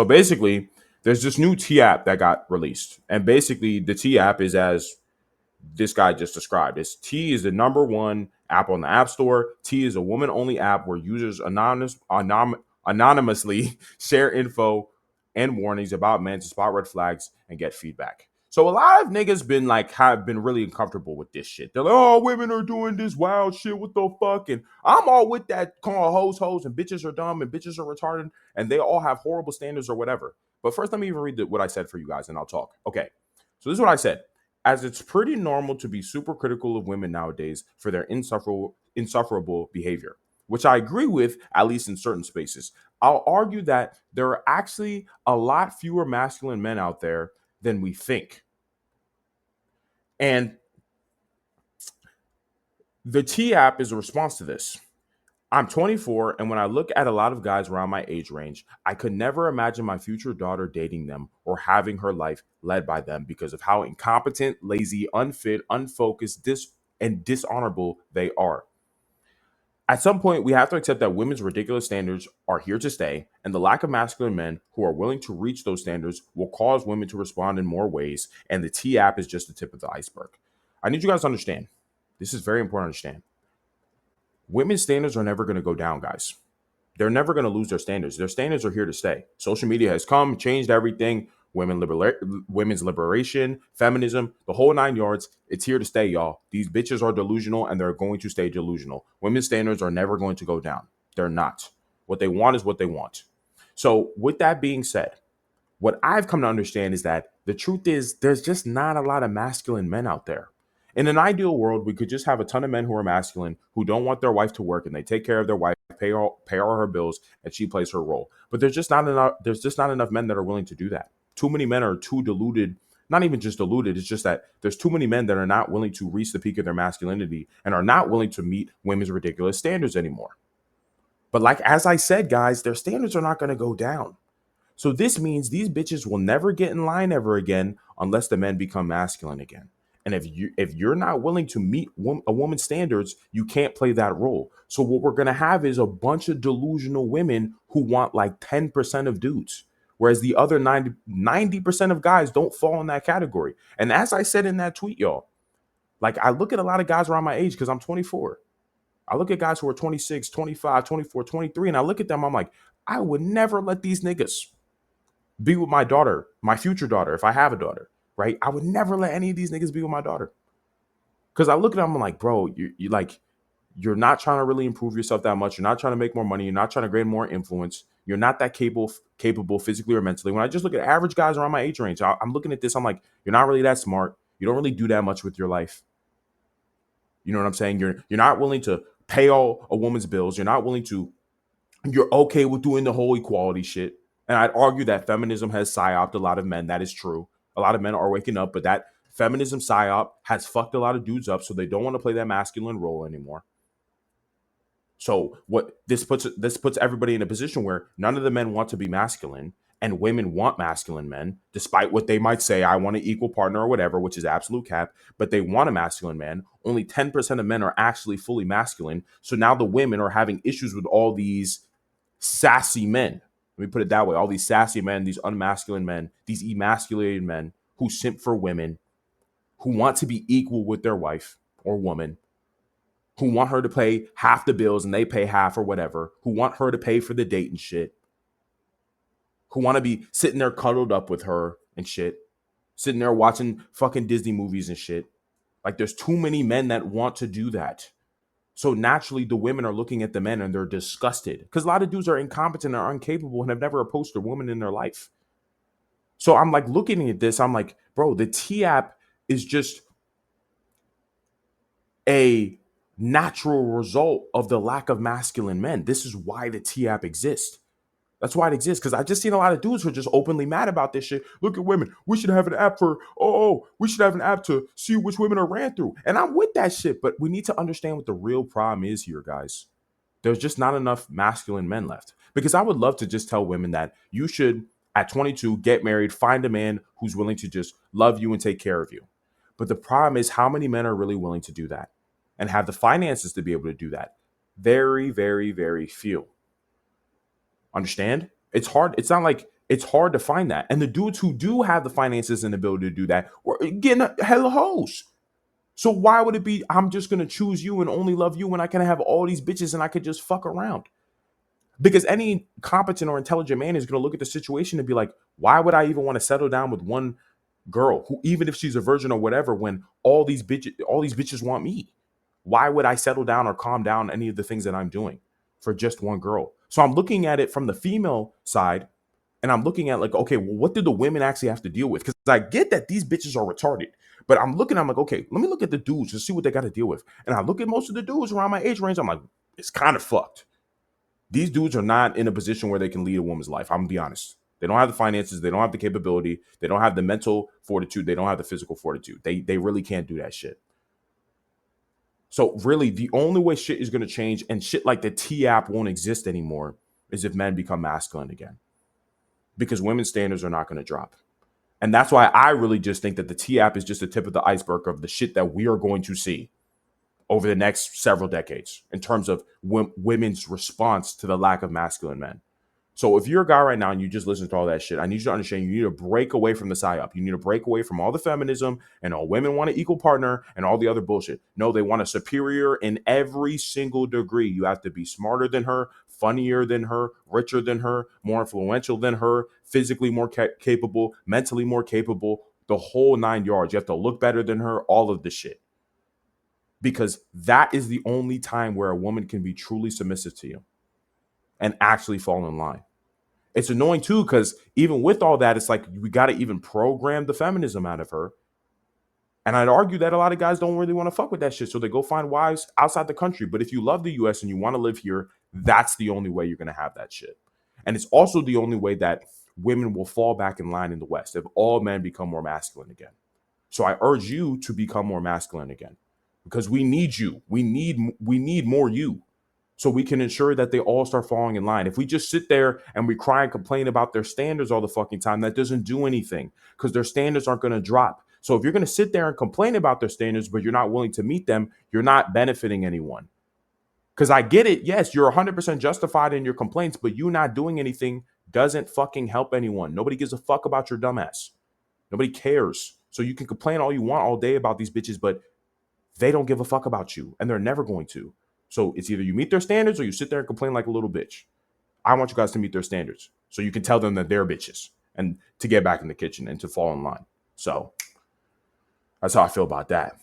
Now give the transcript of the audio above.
So basically, there's this new T app that got released, and basically the T app is as this guy just described. It's T is the number one app on the App Store. T is a woman only app where users anonymously share info and warnings about men to spot red flags and get feedback. So a lot of niggas been like have been really uncomfortable with this shit. They're like, oh, women are doing this wild shit. What the fuck? And I'm all with that call hoes, and bitches are dumb and bitches are retarded and they all have horrible standards or whatever. But first, let me even read what I said for you guys and I'll talk. Okay. So this is what I said. As it's pretty normal to be super critical of women nowadays for their insufferable behavior, which I agree with, at least in certain spaces. I'll argue that there are actually a lot fewer masculine men out there than we think. And the T app is a response to this. I'm 24, and when I look at a lot of guys around my age range, I could never imagine my future daughter dating them or having her life led by them because of how incompetent, lazy, unfit, unfocused, and dishonorable they are. At some point, we have to accept that women's ridiculous standards are here to stay, and the lack of masculine men who are willing to reach those standards will cause women to respond in more ways, and the T app is just the tip of the iceberg. I need you guys to understand. This is very important to understand. Women's standards are never going to go down, guys. They're never going to lose their standards. Their standards are here to stay. Social media has come, changed everything. Women's liberation, feminism, the whole nine yards. It's here to stay, y'all. These bitches are delusional and they're going to stay delusional. Women's standards are never going to go down. They're not. What they want is what they want. So, with that being said, what I've come to understand is that the truth is there's just not a lot of masculine men out there. In an ideal world, we could just have a ton of men who are masculine, who don't want their wife to work, and they take care of their wife, pay all her bills, and she plays her role. But there's just not enough. There's just not enough men that are willing to do that. Too many men are too deluded. Not even just deluded. It's just that there's too many men that are not willing to reach the peak of their masculinity and are not willing to meet women's ridiculous standards anymore. But like as I said, guys, their standards are not going to go down. So this means these bitches will never get in line ever again unless the men become masculine again. And if you're not willing to meet a woman's standards, you can't play that role. So what we're gonna have is a bunch of delusional women who want like 10% of dudes, whereas the other 90% of guys don't fall in that category. And as I said in that tweet, y'all, like I look at a lot of guys around my age because I'm 24. I look at guys who are 26, 25, 24, 23, and I look at them, I'm like, I would never let these niggas be with my daughter, my future daughter, if I have a daughter, right? I would never let any of these niggas be with my daughter. Because I look at them, I'm like, bro, you're not trying to really improve yourself that much. You're not trying to make more money. You're not trying to gain more influence. You're not that capable physically or mentally. When I just look at average guys around my age range, I'm looking at this, I'm like, you're not really that smart. You don't really do that much with your life. You know what I'm saying? You're not willing to pay all a woman's bills. You're okay with doing the whole equality shit. And I'd argue that feminism has psyoped a lot of men. That is true. A lot of men are waking up, but that feminism psyop has fucked a lot of dudes up, so they don't want to play that masculine role anymore. So what this puts everybody in a position where none of the men want to be masculine, and women want masculine men, despite what they might say, I want an equal partner or whatever, which is absolute cap, but they want a masculine man. Only 10% of men are actually fully masculine. So now the women are having issues with all these sassy men. Let me put it that way. All these sassy men, these unmasculine men, these emasculated men who simp for women, who want to be equal with their wife or woman, who want her to pay half the bills and they pay half or whatever, who want her to pay for the date and shit, who want to be sitting there cuddled up with her and shit, sitting there watching fucking Disney movies and shit. Like there's too many men that want to do that. So naturally, the women are looking at the men and they're disgusted because a lot of dudes are incompetent or incapable and have never approached a woman in their life. So I'm like looking at this, I'm like, bro, the T app is just a natural result of the lack of masculine men. This is why the T app exists. That's why it exists. Because I just seen a lot of dudes who are just openly mad about this shit. Look at women. We should have an app we should have an app to see which women are ran through. And I'm with that shit. But we need to understand what the real problem is here, guys. There's just not enough masculine men left. Because I would love to just tell women that you should, at 22, get married, find a man who's willing to just love you and take care of you. But the problem is how many men are really willing to do that and have the finances to be able to do that? Very, very, very few. Understand? It's hard. It's not like It's hard to find that. And the dudes who do have the finances and ability to do that are getting hella hoes. So why would it be I'm just gonna choose you and only love you when I can have all these bitches and I could just fuck around? Because any competent or intelligent man is gonna look at the situation and be like, why would I even want to settle down with one girl who, even if she's a virgin or whatever, when all these bitches want me? Why would I settle down or calm down any of the things that I'm doing for just one girl? So I'm looking at it from the female side, and I'm looking at like, okay, well, what do the women actually have to deal with? Because I get that these bitches are retarded, but I'm like, okay, let me look at the dudes and see what they got to deal with. And I look at most of the dudes around my age range. I'm like, it's kind of fucked. These dudes are not in a position where they can lead a woman's life. I'm gonna be honest. They don't have the finances. They don't have the capability. They don't have the mental fortitude. They don't have the physical fortitude. They really can't do that shit. So really, the only way shit is gonna change and shit like the T app won't exist anymore is if men become masculine again, because women's standards are not gonna drop. And that's why I really just think that the T app is just the tip of the iceberg of the shit that we are going to see over the next several decades in terms of women's response to the lack of masculine men. So if you're a guy right now and you just listen to all that shit, I need you to understand you need to break away from the psyop. You need to break away from all the feminism and all women want an equal partner and all the other bullshit. No, they want a superior in every single degree. You have to be smarter than her, funnier than her, richer than her, more influential than her, physically more capable, mentally more capable, the whole 9 yards. You have to look better than her, all of the shit. Because that is the only time where a woman can be truly submissive to you and actually fall in line. It's annoying too, because even with all that, it's like we got to even program the feminism out of her. And I'd argue that a lot of guys don't really want to fuck with that shit. So they go find wives outside the country. But if you love the US and you want to live here, that's the only way you're going to have that shit. And it's also the only way that women will fall back in line in the West if all men become more masculine again. So I urge you to become more masculine again, because we need you. We need more you, so we can ensure that they all start falling in line. If we just sit there and we cry and complain about their standards all the fucking time, that doesn't do anything, because their standards aren't going to drop. So if you're going to sit there and complain about their standards, but you're not willing to meet them, you're not benefiting anyone. Because I get it. Yes, you're 100% justified in your complaints, but you not doing anything doesn't fucking help anyone. Nobody gives a fuck about your dumbass. Nobody cares. So you can complain all you want all day about these bitches, but they don't give a fuck about you, and they're never going to. So it's either you meet their standards or you sit there and complain like a little bitch. I want you guys to meet their standards so you can tell them that they're bitches and to get back in the kitchen and to fall in line. So that's how I feel about that.